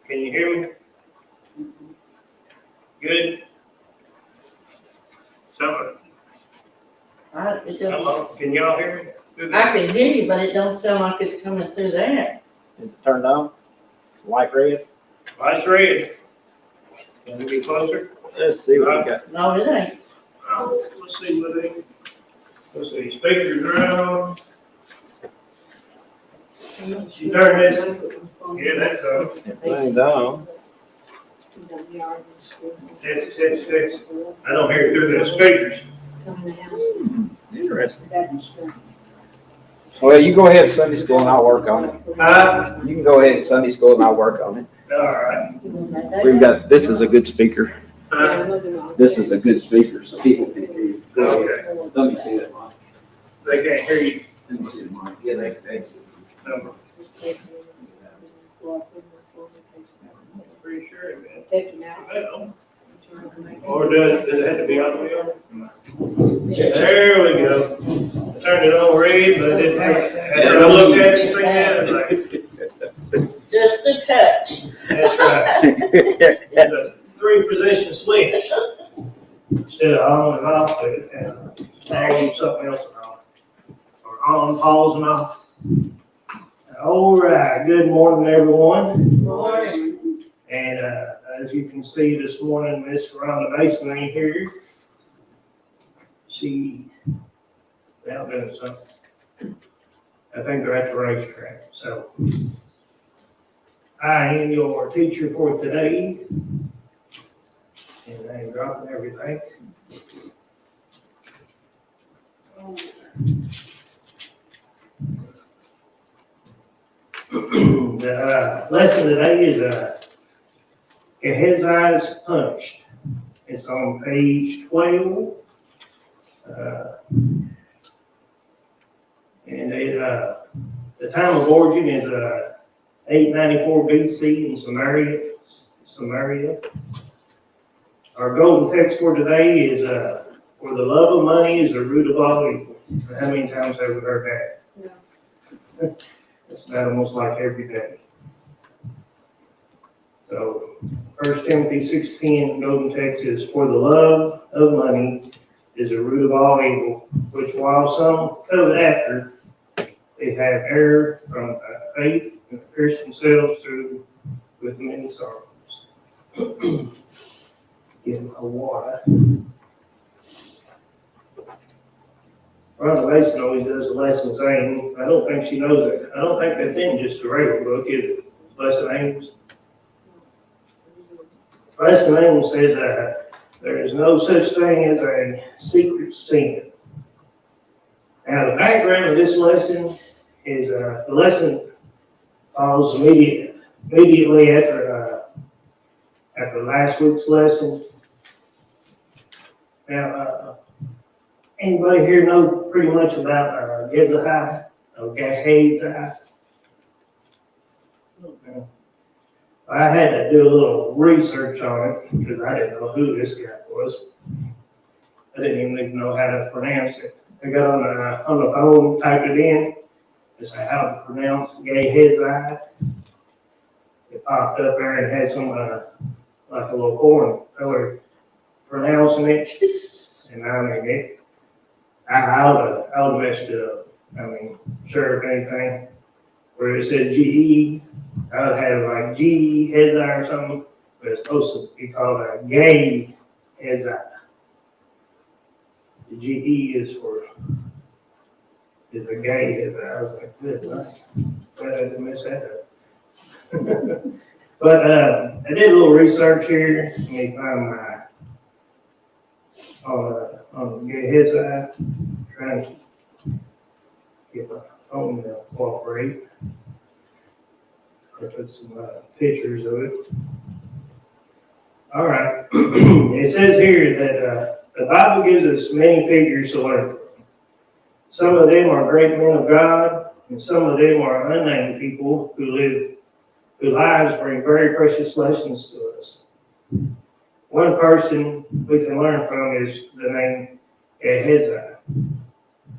Can you hear me? Good? Somebody, It come don't, on, can y'all hear me? Good. I can hear you, but it don't sound like it's coming through there. Is it turned on? It's light red? Light's red. Can we get closer? Let's see what we got. No, it ain't. Oh, let's see what they, let's see, speakers are on. You turn this, yeah, that's on. Thing's on. Text. I don't hear it through the speakers. Interesting. Well, you go ahead to Sunday school and I'll work on it. You can go ahead to Sunday school and I'll work on it. All right. We've got, this is a good speaker. Uh, This is a good speaker, so people can hear you. Okay. Let me see that mic. They can't hear you. Let me see the mic. Yeah, they can see. No, pretty sure it is. Or does it have to be on the wheel? There we go. Turned it on red, but it didn't have, after I looked at it and seen that, I was like, Just a touch. that's right. It's a three-position switch. Instead of on and off, it had something else on. Or on, pause and off. All right, good morning, everyone. Morning. And as you can see this morning, Miss Rhonda Mason ain't here. She out doing something. I think they're at the racetrack. So I am your teacher for today. And I'm dropping everything. The lesson today is Gehazi Punished. It's on page 12. And the time of origin is 894 BC in Samaria. Our golden text for today is for the love of money is the root of all evil. How many times have we heard that? Yeah. It's about almost like every day. So 1 Timothy 6:10 golden text is for the love of money is the root of all evil, which while some covet after, they have erred from faith and pierce themselves through with many sorrows. Get my water. Rhonda Mason always does the lessons aim. I don't think she knows it. I don't think that's in just the regular book, is it? Lesson aims. Lesson aim says there is no such thing as a secret sin. Now the background of this lesson is the lesson follows immediately after last week's lesson. Now, anybody here know pretty much about Gehazi? I had to do a little research on it because I didn't know who this guy was. I didn't even know how to pronounce it. I got on the phone, typed it in, to say how to pronounce Gehazi. It popped up there and had some like a little corn color pronouncing it, and I mean I would have messed it up. I mean, sure, if anything, where it said GE, I would have like G Hezi or something, but it's supposed to be called a gay Hezi. The GE is a gay Hezi. I was like, good, nice. Glad I didn't mess that up. But I did a little research here. Let me find my on Gehazi, trying to get my phone to cooperate. I took some pictures of it. All right. It says here that the Bible gives us many figures to learn from. Some of them are great men of God, and some of them are unnamed people whose lives bring very precious lessons to us. One person we can learn from is the name Gehazi.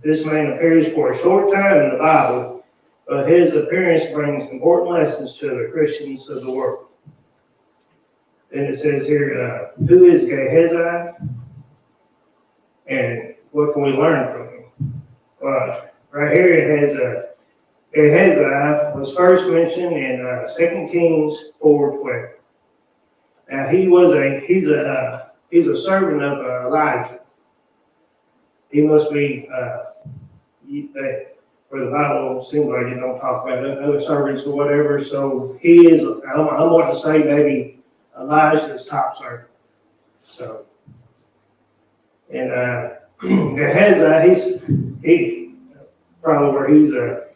This man appears for a short time in the Bible, but his appearance brings important lessons to the Christians of the world. Then it says here, who is Gehazi? And what can we learn from him? Right here it has Gehazi was first mentioned in 2 Kings 4:12. Now he's a servant of Elijah. He must be where the Bible seems like you don't talk about other servants or whatever. So he is. I want to say maybe Elijah's top servant. So and Gehazi, he probably where he's a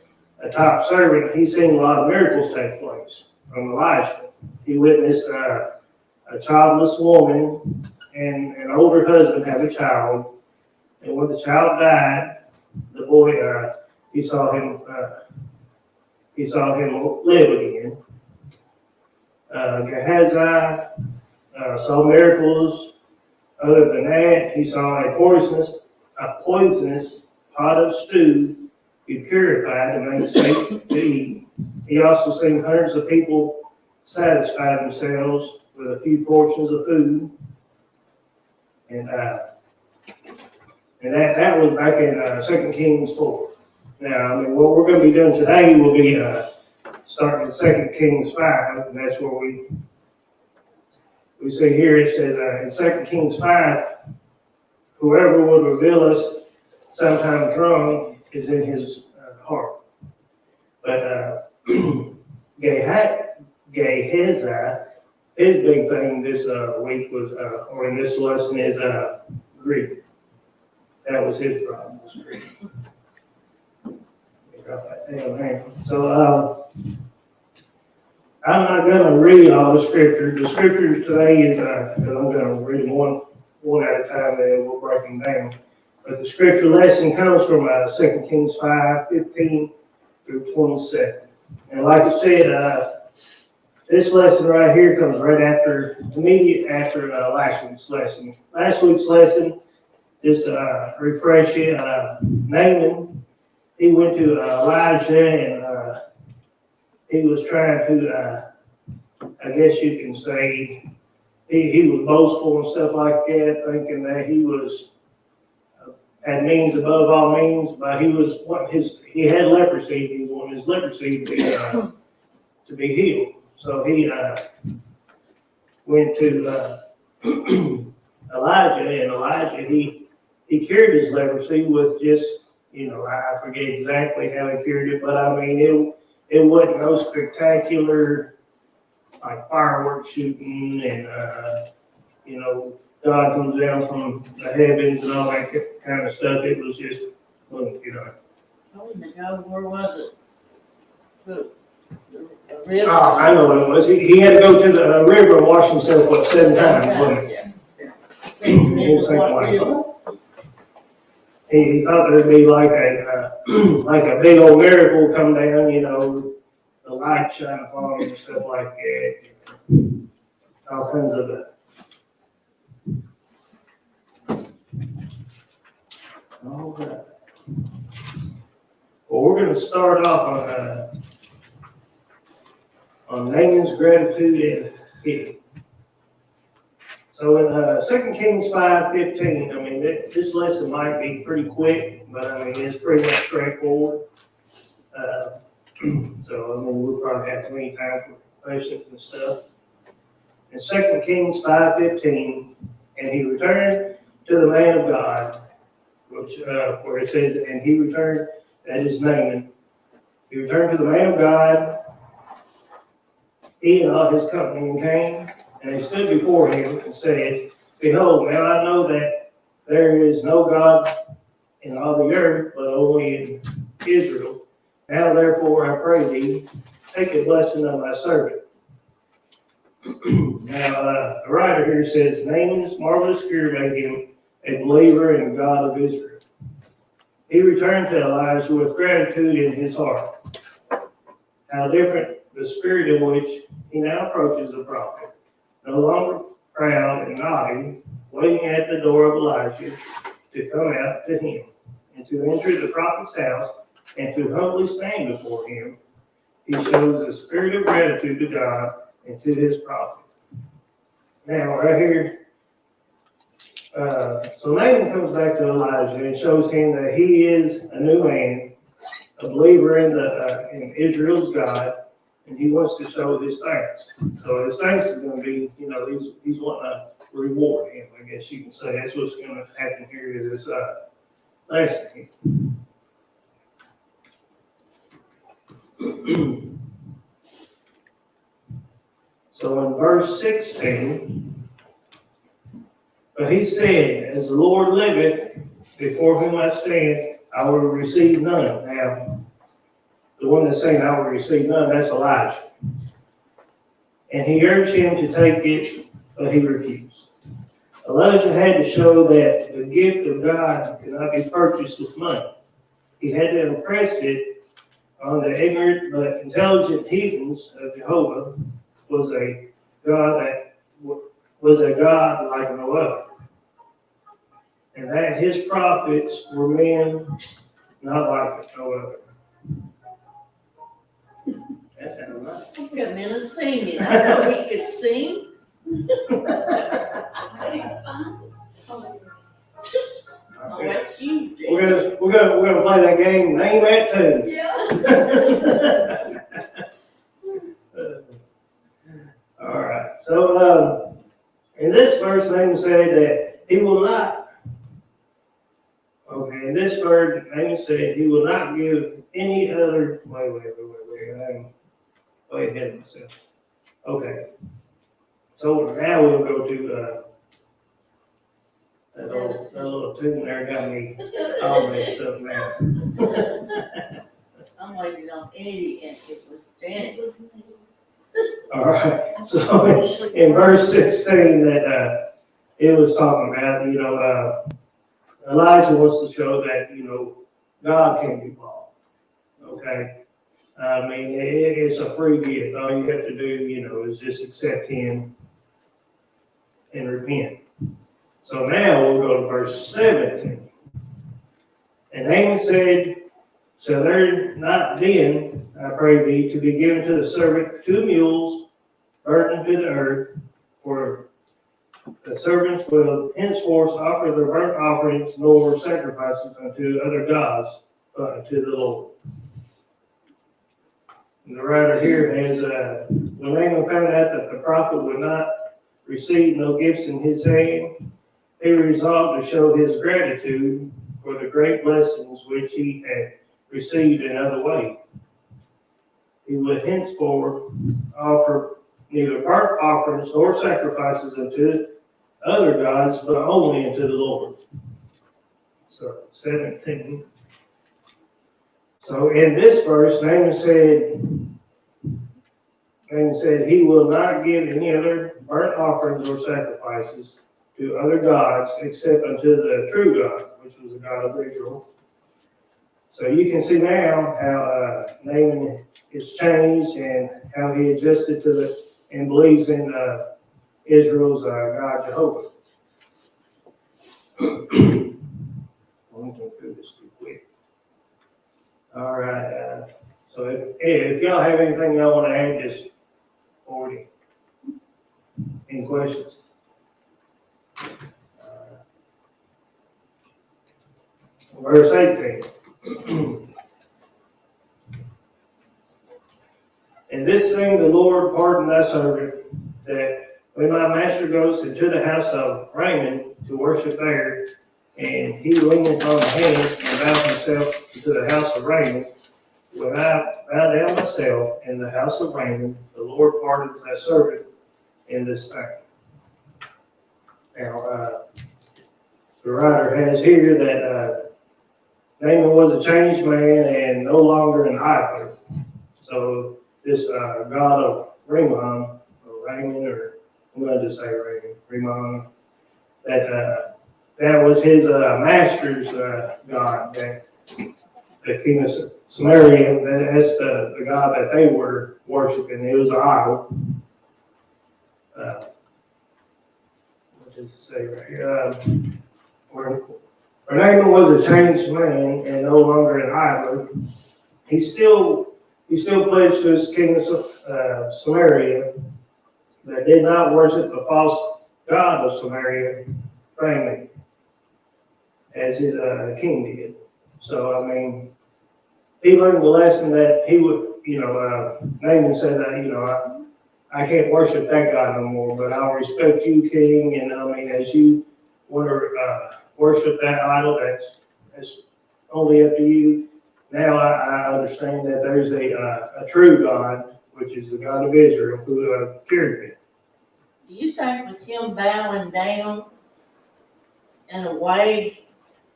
top servant. He's seen a lot of miracles take place from Elijah. He witnessed a childless woman and an older husband have a child, and when the child died, the boy he saw him live again. Gehazi saw miracles. Other than that, he saw a poisonous pot of stew be purified and made safe to eat. He also seen hundreds of people satisfy themselves with a few portions of food, and that was back in 2 Kings 4. Now, I mean, what we're going to be doing today will be starting in 2 Kings 5, and that's where we see here it says in 2 Kings 5, whoever would reveal us sometimes wrong is in his heart. But Gehazi, his big thing this week was, or in this lesson, is greed. That was his problem, was greed. So I'm not going to read all the scriptures. The scriptures today is, because I'm going to read them one at a time, and we'll break them down. But the scripture lesson comes from 2 Kings 5:15 through 27. And like I said, this lesson right here comes right immediate after last week's lesson. Last week's lesson, just to refresh it, Naaman, he went to Elijah and he was trying to, I guess you can say, he was boastful and stuff like that, thinking that he was had means above all means, but he had leprosy. He wanted his leprosy to be healed. So he went to Elijah, and Elijah he cured his leprosy with just, I forget exactly how he cured it, but I mean it wasn't no spectacular like fireworks shooting and God comes down from the heavens and all that kind of stuff. It was just, Oh, where was it? The river. Oh, I know what it was. He had to go to the river and wash himself 7 times, wasn't Yeah. He was thinking like, he thought there'd be like a big old miracle come down, the light shine upon him and stuff like that. All kinds of that. All right. Well, we're going to start off on Naaman's gratitude and giving. So in 2 Kings 5:15, I mean, this lesson might be pretty quick, but I mean, it's pretty much straightforward. So, I mean, we'll probably have plenty of time for questions and stuff. In 2 Kings 5:15, and he returned to the man of God, which where it says, and he returned, that is Naaman. He returned to the man of God, he and all his company, and came, and they stood before him and said, Behold, now I know that there is no God in all the earth, but only in Israel. Now therefore I pray thee, take a blessing of thy servant. Now the writer here says, Naaman's marvelous cure made him a believer in the God of Israel. He returned to Elijah with gratitude in his heart. How different the spirit in which he now approaches the prophet, no longer proud and naughty, waiting at the door of Elijah to come out to him, and to enter the prophet's house, and to humbly stand before him. He shows a spirit of gratitude to God and to his prophet. Now, right here, so Naaman comes back to Elijah and shows him that he is a new man, a believer in Israel's God, and he wants to show his thanks. So his thanks is going to be, he's wanting to reward him, I guess you can say. That's what's going to happen here in this last thing. So in verse 16, but he said, as the Lord liveth, before whom I stand, I will receive none. Now, the one that's saying I will receive none, that's Elijah. And he urged him to take it, but he refused. Elijah had to show that the gift of God could not be purchased with money. He had to impress it on the ignorant but intelligent heathens of Jehovah was a God like no other. And that his prophets were men not like no other. That sounded nice. Look at him singing. I know he could sing. Oh, that's you, Jay. We're gonna play that game. Name that tune. Yeah. All right. So in this verse, Naaman said that he will not. Okay. In this verse, Naaman said he will not give any other. Wait. I'm way ahead of myself. Okay. So now we'll go to that little tune there got me all messed up now. I'm waiting on Eddie and it was Janet. All right. So in verse 16 that it was talking about, Elijah wants to show that, God can be bought. Okay. I mean, it's a free gift. All you have to do, is just accept him and repent. So now we'll go to verse 17. And Naaman said, shall there not then, I pray thee, to be given to the servant 2 mules burdened to the earth, for the servants will henceforth offer their burnt offerings nor sacrifices unto other gods, but unto the Lord. And the writer here has, when Naaman found out that the prophet would not receive no gifts in his hand, he resolved to show his gratitude for the great blessings which he had received in other ways. He would henceforth offer neither burnt offerings nor sacrifices unto other gods, but only unto the Lord. So 17. So in this verse, Naaman said he will not give any other burnt offerings or sacrifices to other gods except unto the true God, which was the God of Israel. So you can see now how Naaman is changed and how he adjusted to and believes in Israel's God Jehovah. Let me go through this too quick. All right. So if y'all have anything y'all want to add, just forward it. Any questions? Verse 18. And this thing the Lord pardon thy servant, that when my master goes into the house of Raymond to worship there, and he leaneth on the hand and bows himself to the house of Raymond, when I bow down myself in the house of Raymond, the Lord pardons thy servant in this thing. Now, the writer has here that Naaman was a changed man and no longer an idol. So this God of Raymond, or Raymond, or I'm going to just say Raymond, that was his master's God, that the king of Samaria, that's the God that they were worshiping. It was an idol. What does it say right here? For Naaman was a changed man and no longer an idol. He still pledged to his king of Samaria that did not worship the false god of Samaria, Raymond, as his king did. So, I mean, he learned the lesson that he would, Naaman said that, I can't worship that God no more, but I'll respect you, king, and I mean, as you want to worship that idol, that's only up to you. Now I understand that there's a true God, which is the God of Israel, who cured me. Do you think with him bowing down, in a way,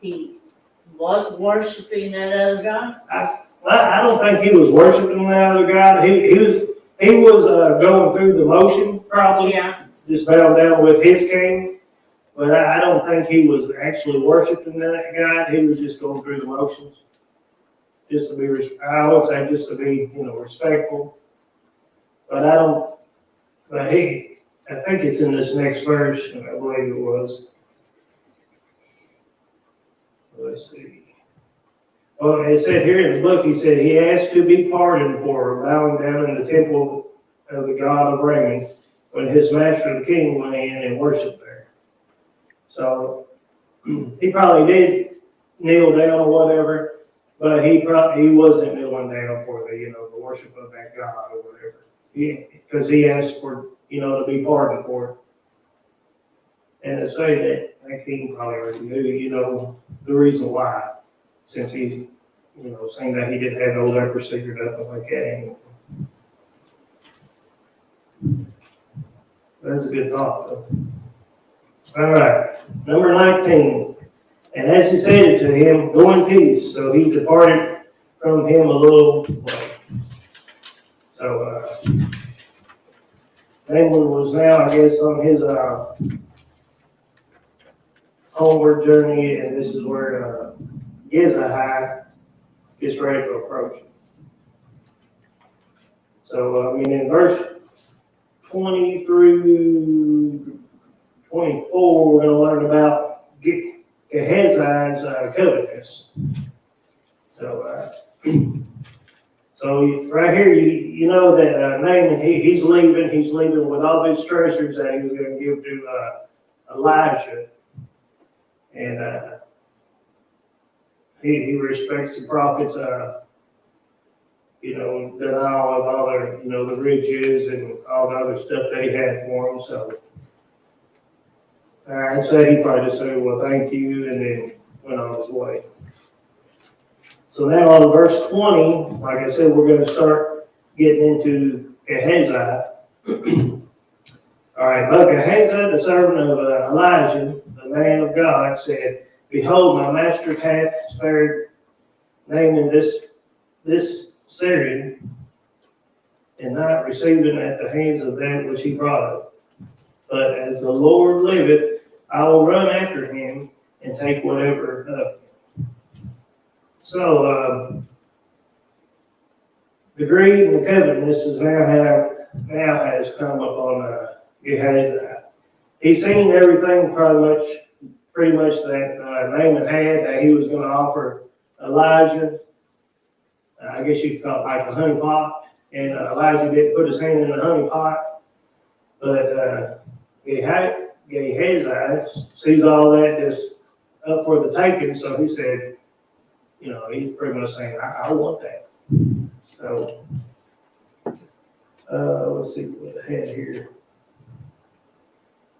he was worshiping that other God? I don't think he was worshiping that other God. He was going through the motion, probably, Yeah. just bowing down with his king. But I don't think he was actually worshiping that God. He was just going through the motions, just to be, I would say, just to be, respectful. But I think it's in this next verse, and I believe it was. Let's see. Well, it said here in the book, he said he asked to be pardoned for bowing down in the temple of the god of Raymond when his master, the king, went in and worshiped there. So he probably did kneel down or whatever, but he wasn't kneeling down for the worship of that god or whatever. Because he asked for to be pardoned for it. And to say that king probably already knew the reason why, since he's saying that he didn't have no leprosy or nothing like that anymore. That's a good thought, though. All right, number 19. And as he said it to him, go in peace. So he departed from him a little way. So Naaman was now, I guess, on his homeward journey, and this is where Gehazi gets ready to approach him. So, in verse 20 through 24, we're going to learn about Gehazi's covetousness. So, right here, you know that Naaman, he's leaving with all his treasures that he was going to give to Elijah. And he respects the prophets, denial of all their, the riches and all the other stuff they had for him. So I'd say he probably just said, well, thank you, and then went on his way. So now on verse 20, like I said, we're going to start getting into Gehazi. All right, but Gehazi, the servant of Elijah, the man of God, said, behold, my master hath spared Naaman this Syrian, and not receiving at the hands of that which he brought up. But as the Lord liveth, I will run after him and take whatever of him. So the greed and the covetousness now has come upon Gehazi. He's seen everything pretty much that Naaman had, that he was going to offer Elijah. I guess you could call it like a honey pot. And Elijah didn't put his hand in the honey pot. But Gehazi sees all that just up for the taking. So he said, he's pretty much saying, I want that. So let's see what I had here.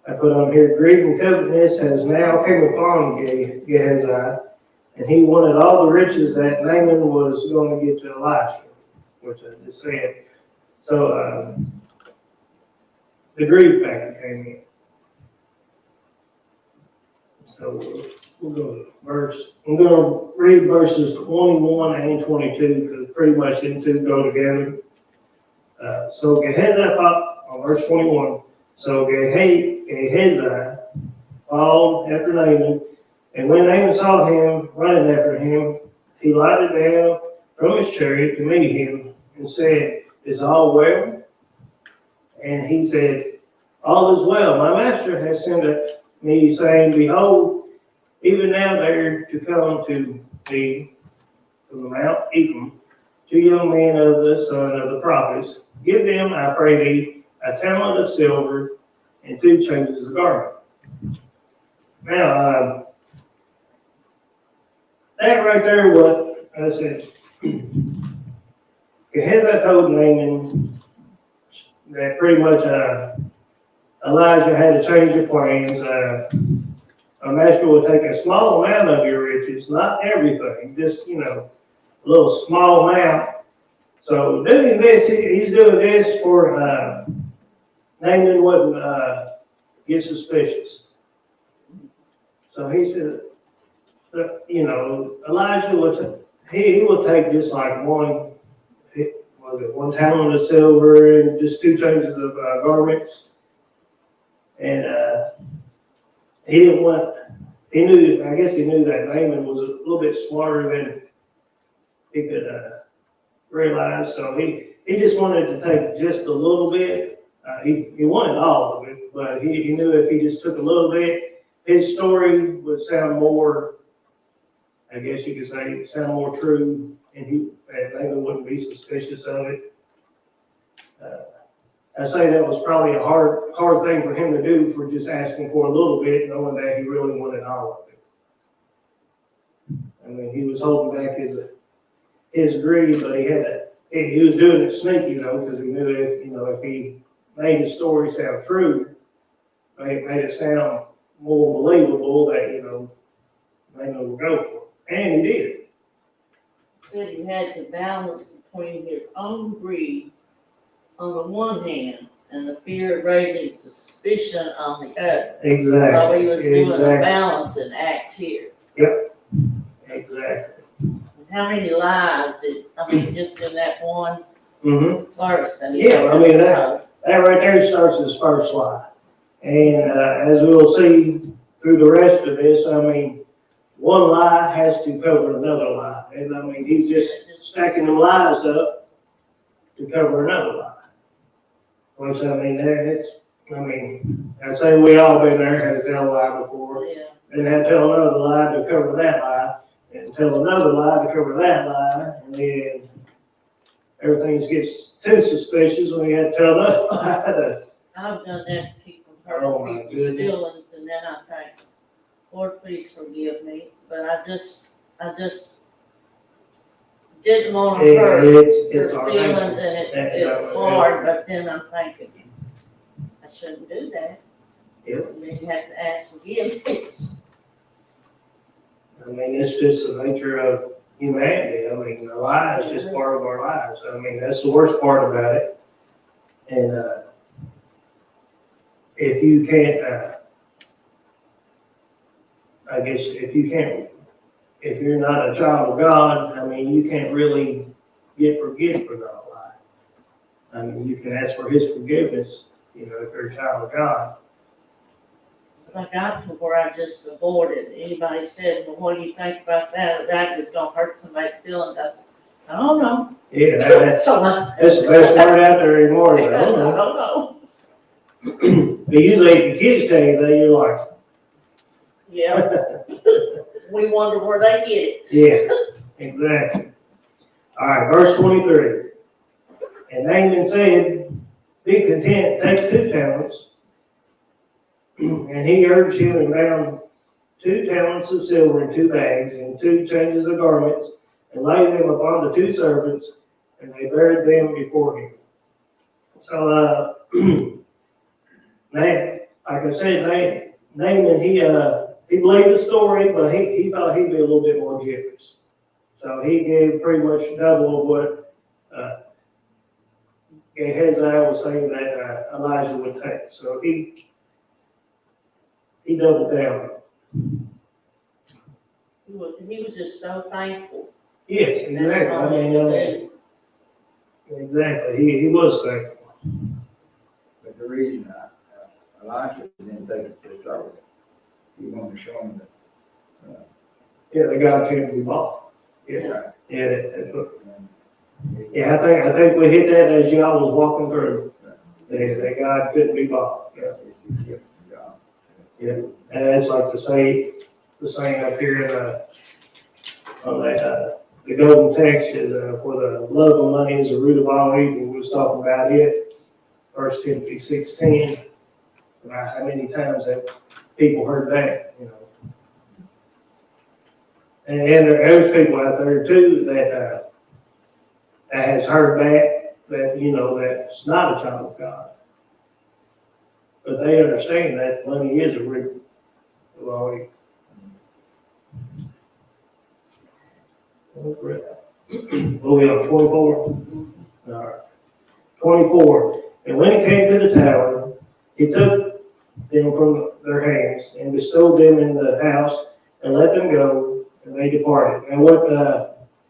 I put on here, greed and covetousness has now come upon Gehazi, and he wanted all the riches that Naaman was going to give to Elisha, which I just said. So the greed factor came in. So we'll go to I'm going to read verses 21 and 22, because pretty much them two go together. So Gehazi thought, on verse 21, so Gehazi followed after Naaman, and when Naaman saw him running after him, he lighted down from his chariot to meet him and said, is all well? And he said, all is well. My master has sent me, saying, behold, even now there to come to thee from the Mount Ephraim, 2 young men of the son of the prophets. Give them, I pray thee, a talent of silver, and 2 changes of garment. Now, that right there, what I said, Gehazi told Naaman that pretty much Elijah had to change your plans. A master will take a small amount of your riches, not everything, just, a little small amount. So doing this, he's doing this for Naaman wouldn't get suspicious. So he said, Elijah he will take just like one talent of silver and just 2 changes of garments. And he didn't want, I guess he knew that Naaman was a little bit smarter than he could realize. So he just wanted to take just a little bit. He wanted all of it, but he knew if he just took a little bit, his story would sound more, I guess you could say, sound more true, and Naaman wouldn't be suspicious of it. I say that was probably a hard thing for him to do, for just asking for a little bit, knowing that he really wanted all of it. I mean, he was holding back his greed, but he was doing it sneaky, because he knew if he made his story sound true, made it sound more believable, that Naaman would go for it. And he did. Said he had to balance between his own greed on the one hand and the fear of raising suspicion on the other. Exactly. So he was doing a balancing act here. Yep. Exactly. And how many lies just in that one verse? Yeah, I mean, that right there starts his first lie. And as we'll see through the rest of this, I mean, one lie has to cover another lie. And I mean, he's just stacking them lies up to cover another lie. Which, I mean, I say we all been there, had to tell a lie before. Yeah. And had to tell another lie to cover that lie. And tell another lie to cover that lie. And then everything gets too suspicious when we had to tell another lie. I've done that to keep from hurting people's feelings, and then I think, Lord, please forgive me. But I just didn't want to hurt their feelings, and it's hard. But then I'm thinking, I shouldn't do that. Yep. And then you have to ask forgiveness. I mean, it's just the nature of humanity. I mean, the lie is just part of our lives. I mean, that's the worst part about it. And if you can't, I guess if you're not a child of God, I mean, you can't really get forgiven for that lie. I mean, you can ask for His forgiveness, if you're a child of God. I got to where I just avoided. Anybody said, well, what do you think about that? Or that is going to hurt somebody's feelings. I said, I don't know. Yeah, that's the best word out there anymore. I don't know. But usually if your kids tell you that, you're like, yeah. We wonder where they get it. Yeah, exactly. All right, verse 23. And Naaman said, be content, take 2 talents. And he urged him and bound 2 talents of silver in 2 bags and 2 changes of garments, and laid them upon the 2 servants, and they buried them before him. So, like I said, Naaman, he believed the story, but he thought he'd be a little bit more generous. So he gave pretty much double of what Gehazi was saying that Elijah would take. So he doubled down. He was just so thankful. Yes, exactly. I mean, exactly. He was thankful. But the reason Elijah didn't take it to the trouble, he wanted to show him that. Yeah, the God can't be bought. Yeah, Right. yeah, that's what. Yeah, I think we hit that as y'all was walking through. That God couldn't be bought. Yeah. Yeah, and that's like the saying up here in on that the golden text is for the love of money is the root of all evil. We was talking about it 1 Timothy 6:10, about how many times have people heard that, you know. And there's people out there too that has heard that, you know, that's not a child of God. But they understand that money is a root of all evil. What are we on, 24? All right. 24. And when he came to the tower, he took them from their hands and bestowed them in the house and let them go, and they departed. And what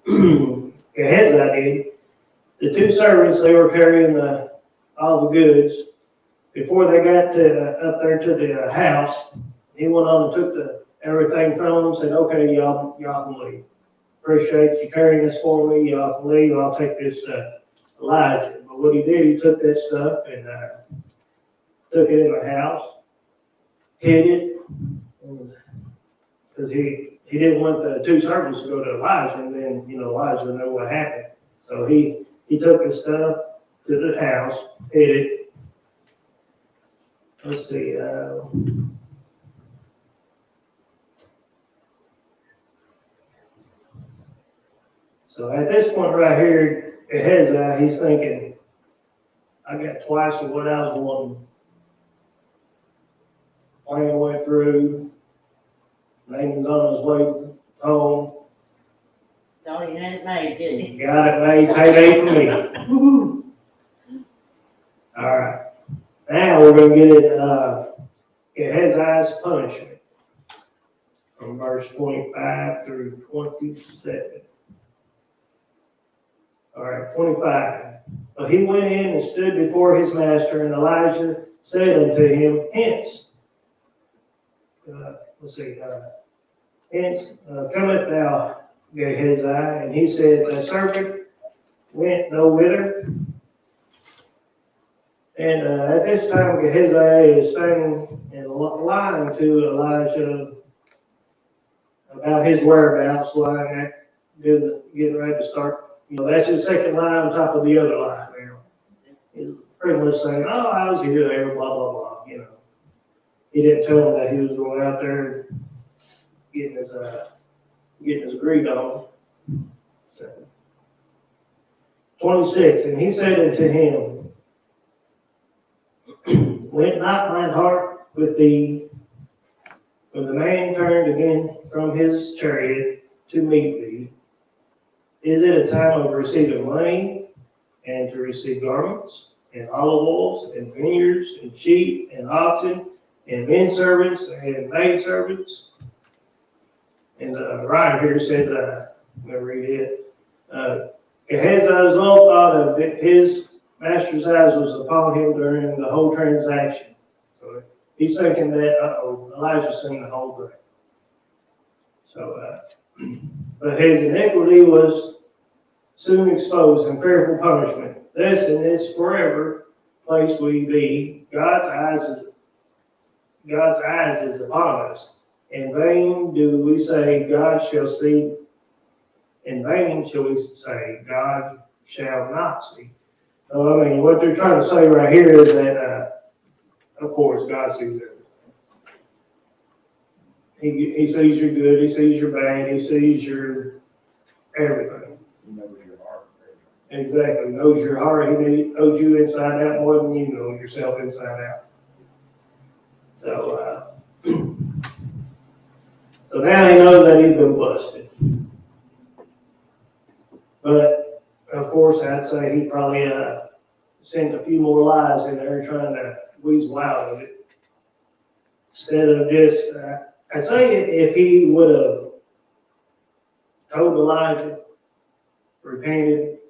Gehazi did, the two servants, they were carrying all the goods. Before they got up there to the house, he went on and took everything from them, said, okay, y'all can leave. Appreciate you carrying this for me, y'all can leave, I'll take this Elijah. But what he did, he took that stuff and took it in the house, hid it, because he didn't want the two servants to go to Elijah, and then, you know, Elijah would know what happened. So he took the stuff to the house, hid it. Let's see. So at this point right here, Gehazi, he's thinking, I got twice of what I was wanting. Plan went through. Naaman's on his way home. Thought he had it made, didn't he? Got it made, payday for me. All right. Now we're going to get it, Gehazi's punishment from verse 25 through 27. All right, 25. But he went in and stood before his master, and Elijah said unto him, Hence, hence cometh thou, Gehazi. And he said, Thy servant went no whither. And at this time, Gehazi is standing and lying to Elijah about his whereabouts, lying at, getting ready to start. You know, that's his second lie on top of the other lie now. He's pretty much saying, oh, I was here, there, blah, blah, blah, you know. He didn't tell him that he was going out there getting his greed on. So, 26, and he said unto him, Went not mine heart with thee when the man turned again from his chariot to meet thee? Is it a time of receiving money and to receive garments and olive oils and vineyards and sheep and oxen and men servants and maid servants? And the writer here says, I'm going to read it. Gehazi's little thought of his master's eyes was upon him during the whole transaction. So he's thinking that, Elijah's seen the whole thing. So, but his iniquity was soon exposed and fearful punishment. This in this forever place we be. God's eyes is upon us. In vain do we say God shall see. In vain shall we say God shall not see. So I mean, what they're trying to say right here is that, of course, God sees everything. He sees your good, he sees your bad, he sees your everything. He knows your heart. Exactly. Knows your heart. He knows you inside out more than you know yourself inside out. So, so now he knows that he's been busted. But, of course, I'd say he probably sent a few more lies in there trying to weasel out of it. Instead of just, I'd say if he would have told Elijah, repented,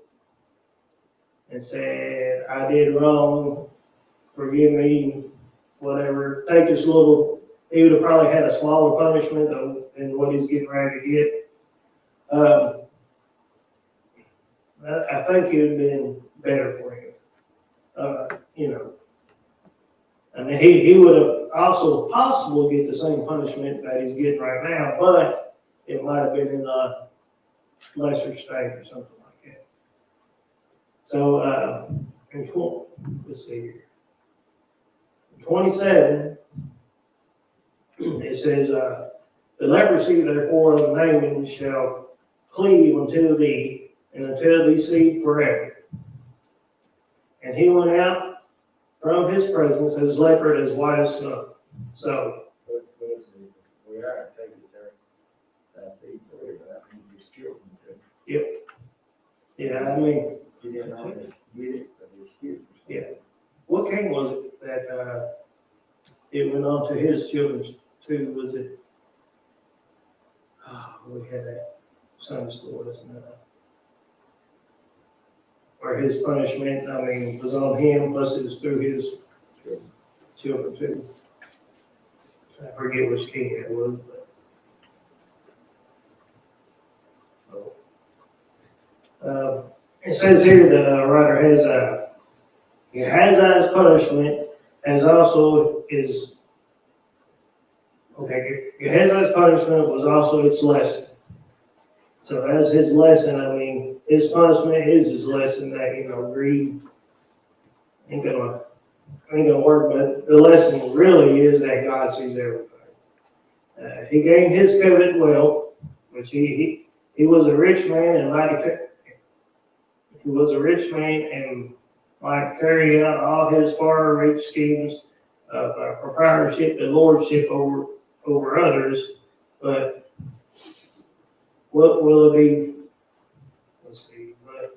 and said, I did wrong, forgive me, whatever, take this little, he would have probably had a smaller punishment than what he's getting ready to get. I think it would have been better for him. You know, I mean, he would have also possibly get the same punishment that he's getting right now, but it might have been in a lesser state or something like that. So, let's see here. 27, it says, the leprosy therefore of Naaman shall cleave unto thee, and until thee seed forever. And he went out from his presence as leopard, as white as snow. So, We are taking there, that seed for it, but I think his children too. yeah, I mean, He didn't only get it, but his children. yeah. What king was it that it went on to his children too? Was it? Oh, we had that Sunday school lesson. Where his punishment, I mean, was on him, plus it was through his children too. I forget which king it was, but. It says here the writer has Gehazi's punishment as also is, okay, Gehazi's punishment was also its lesson. So as his lesson, I mean, his punishment is his lesson that, greed ain't gonna work, but the lesson really is that God sees everything. He gained his coveted wealth, which he was a rich man and might carry out all his far-reach schemes of proprietorship and lordship over others, but what will it be? Let's see. But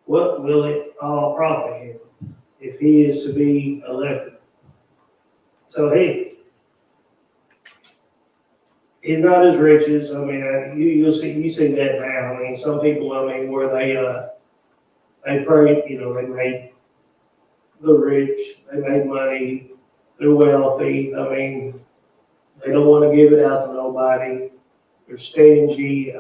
what will it all profit him if he is to be elected? So he's not as rich as, I mean, you see that now. I mean, some people, I mean, where they pray, they make the rich, they make money, they're wealthy. I mean, they don't want to give it out to nobody. They're stingy.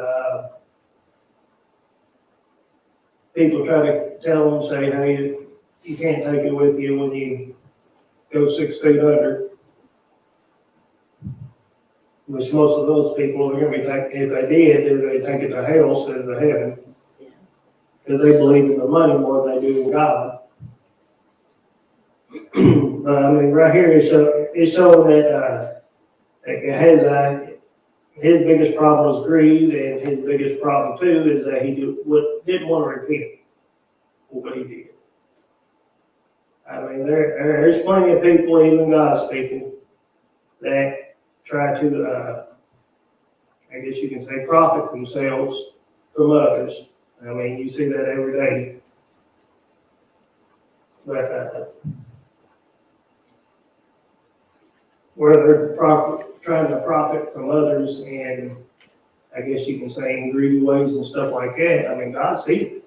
People try to tell them, say, hey, you can't take it with you when you go 6 feet under. Which most of those people are going to be taking, if they did, they take it to hell instead of to heaven. Because they believe in the money more than they do in God. But I mean, right here it's showing that Gehazi, his biggest problem was greed, and his biggest problem too is that he didn't want to repent for what he did. I mean, there's plenty of people, even God's people, that try to, I guess you can say, profit themselves from others. I mean, you see that every day. But where they're trying to profit from others, and I guess you can say in greedy ways and stuff like that, I mean, God sees it.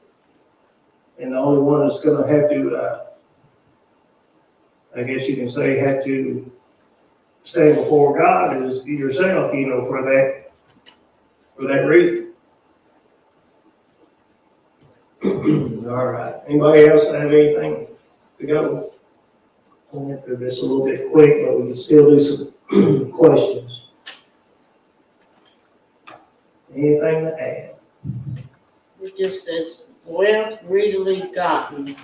And the only one that's going to have to, I guess you can say, have to stand before God is yourself, for that reason. All right. Anybody else have anything to go? We'll get through this a little bit quick, but we can still do some questions. Anything to add? It just says, wealth greedily gotten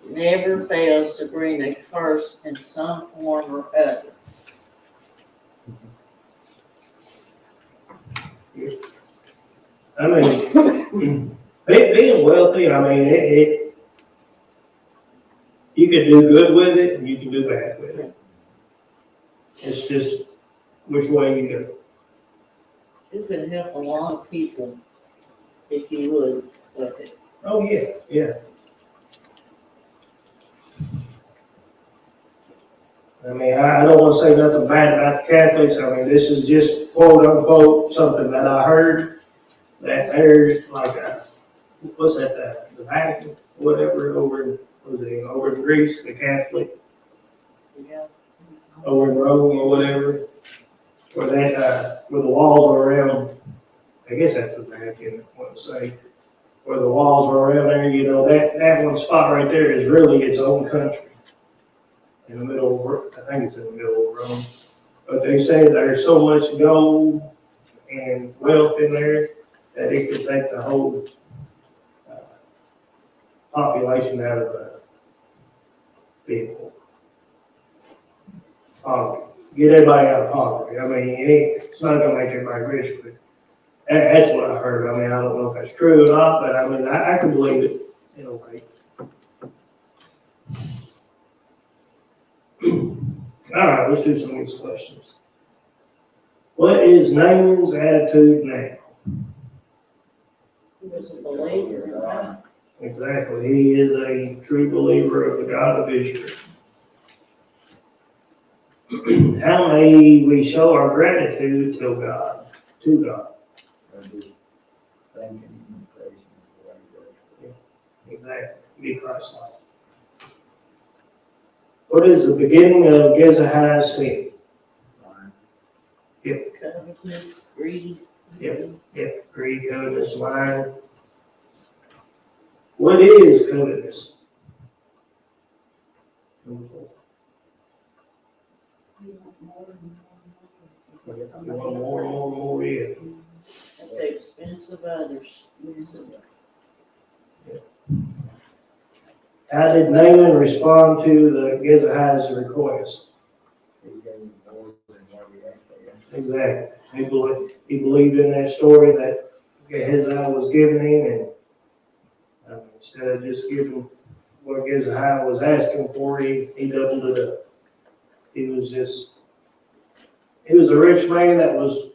never fails to bring a curse in some form or other. I mean, being wealthy, I mean, you can do good with it and you can do bad with it. It's just which way you go. You can help a lot of people if you would with it. Oh, yeah. I mean, I don't want to say nothing bad about the Catholics. I mean, this is just quote unquote something that I heard that there's like what's that, the Vatican, whatever, over in Greece, the Catholic, Yeah. over in Rome or whatever, where the walls are around, I guess that's the Vatican, I want to say, where the walls are around there, that one spot right there is really its own country. In the middle of, I think it's in the middle of Rome. But they say there's so much gold and wealth in there that it could take the whole population out of the people. poverty. Get everybody out of poverty. I mean, it's not gonna make everybody rich, but that's what I heard. I mean, I don't know if that's true or not, but I mean, I can believe it in a way. All right, let's do some of these questions. What is Naaman's attitude now? He was a believer in God. Exactly. He is a true believer of the God of Israel. How may we show our gratitude to God? Thanking and praising for what he does. Exactly. Be Christ-like. What is the beginning of Gehazi's sin? Covetousness, greed. Yep. Greed, covetousness, lying. What is covetousness? You want more and more and more. You want more, yeah. At the expense of others. How did Naaman respond to the Gehazi's request? He gave him more than what he actually asked. Exactly. He believed in that story that Gehazi was giving him, and instead of just giving what Gehazi was asking for, he doubled it up. He was a rich man that was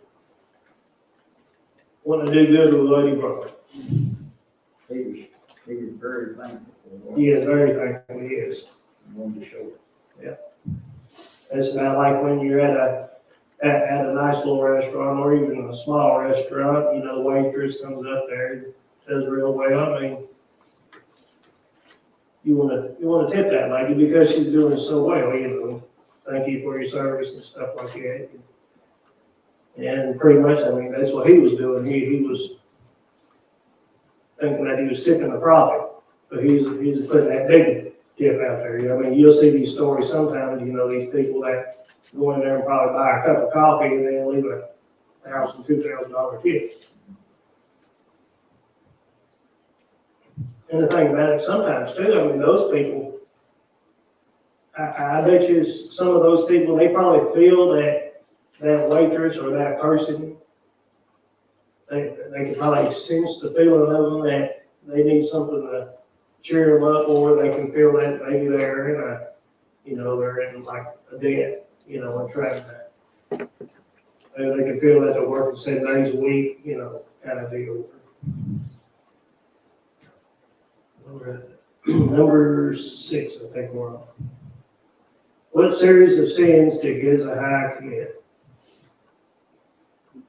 wanting to do good with what he brought. He was very thankful for what He is very thankful, he is. he wanted to show it. It's about like when you're at a nice little restaurant or even a small restaurant, you know, the waitress comes up there and does real well. I mean, you want to tip that lady because she's doing so well, you know. Thank you for your service and stuff like that. And pretty much, I mean, that's what he was doing. He was thinking that he was tipping the profit, but he's putting that big tip out there. You know, I mean, you'll see these stories sometimes, you know, these people that go in there and probably buy a cup of coffee and then leave a $1,000, $2,000 tip. And the thing about it, sometimes too, I mean, those people, I bet you some of those people, they probably feel that waitress or that person, they can probably sense the feeling of them that they need something to cheer them up, or they can feel that maybe they're in like a debt, you know, and trying to, they can feel that they're working 7 days a week, you know, kind of deal. All right. Number 6, I think we're on. What series of sins did Gehazi commit?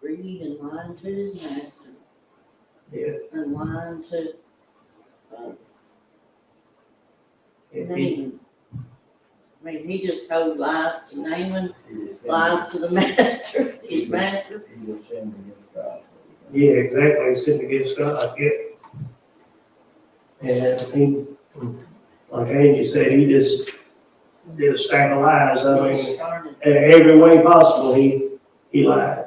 Greed and lying to his master. Yeah. And lying to If he, Naaman. I mean, he just told lies to Naaman, lies to the master, his master. He was sinning against God. yeah, exactly. He sinned against God. Yeah. And he, like Angie said, he just did a stack of lies. I He mean, started. in every way possible, he lied.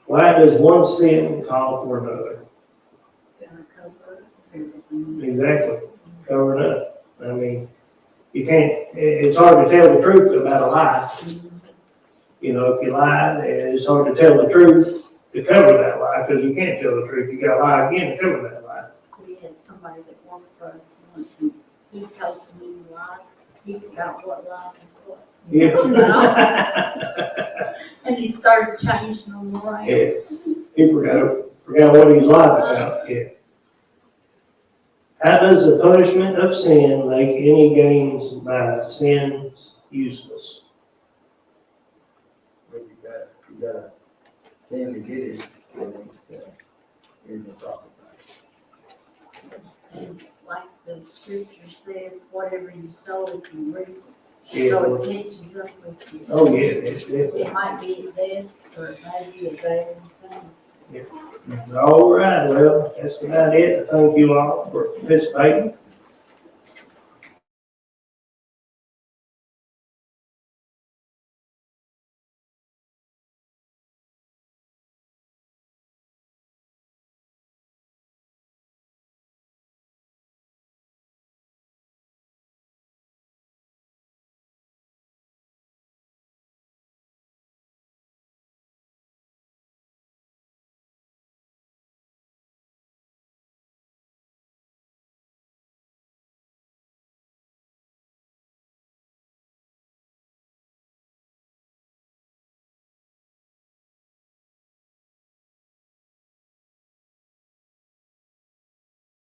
Why does one sin call for another? Gonna cover everything. Exactly. Covering up. I mean, you can't, it's hard to tell the truth about a lie. You know, if you lie, it's hard to tell the truth to cover that lie, because you can't tell the truth. You gotta lie again to cover that lie. We had somebody that worked for us once, and he told so many lies, he forgot what lie was what. Yeah. And he started changing them around. Yes. He forgot what he's lying about. Yeah. How does the punishment of sin make any gains by sins useless? But you gotta sin to get it, here's the profit. And like the scripture says, whatever you sow, if you reap, Yeah. so it catches up with you. Oh, yeah, definitely. It might be a death, or it may be a bad thing. All right, well, that's about it. Thank you all for participating.